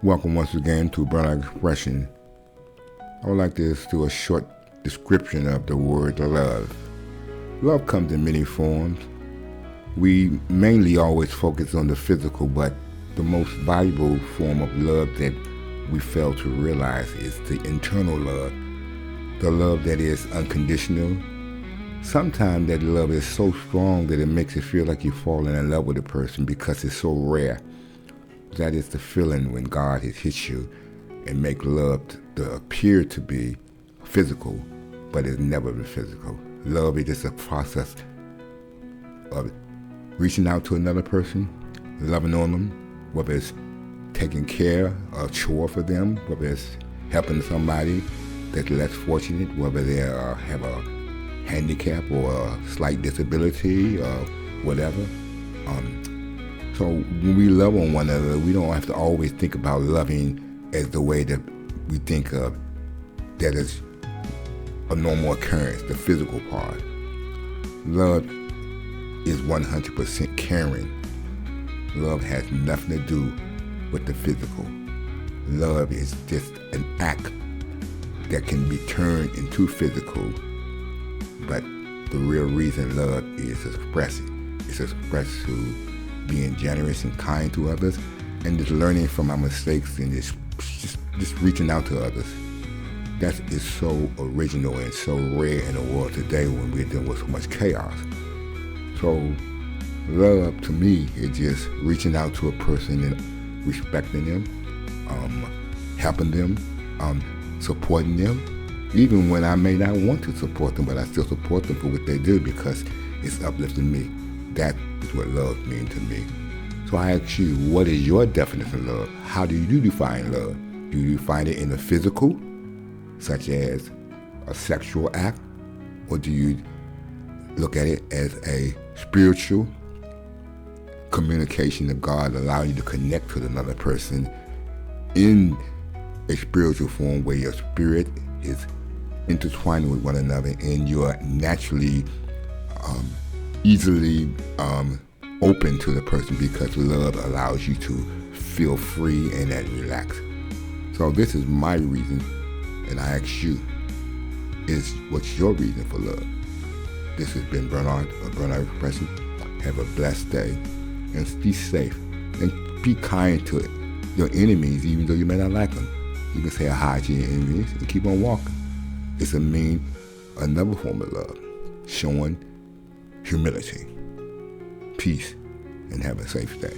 Welcome once again to Burnout Expression. I would like to do a short description of the word love. Love comes in many forms. We mainly always focus on the physical, but the most valuable form of love that we fail to realize is the internal love. The love that is unconditional. Sometimes that love is so strong that it makes it feel like you're falling in love with a person because it's so rare. That is the feeling when God has hit you and make love to appear to be physical, but it's never been physical. Love is just a process of reaching out to another person, loving on them, whether it's taking care of a chore for them, whether it's helping somebody that's less fortunate, whether they have a handicap or a slight disability or whatever. So when we love on one another, we don't have to always think about loving as the way that we think of that is a normal occurrence, the physical part. Love is 100% caring. Love has nothing to do with the physical. Love is just an act that can be turned into physical, but the real reason love is expressing. It's expressed through being generous and kind to others, and just learning from our mistakes and just reaching out to others. That is so original and so rare in the world today when we're dealing with so much chaos. So love to me is just reaching out to a person and respecting them, helping them, supporting them, even when I may not want to support them, but I still support them for what they do because it's uplifting me. That is what love means to me. So I ask you, what is your definition of love? How do you define love? Do you define it in the physical, such as a sexual act? Or do you look at it as a spiritual communication of God, allowing you to connect with another person in a spiritual form where your spirit is intertwined with one another and you are naturally easily open to the person because love allows you to feel free and relaxed. So this is my reason, and I ask you, what's your reason for love? This has been Burnout Expression. Have a blessed day, and be safe, and be kind to your enemies, even though you may not like them. You can say hi to your enemies and keep on walking. It's another form of love, showing humility. Peace, and have a safe day.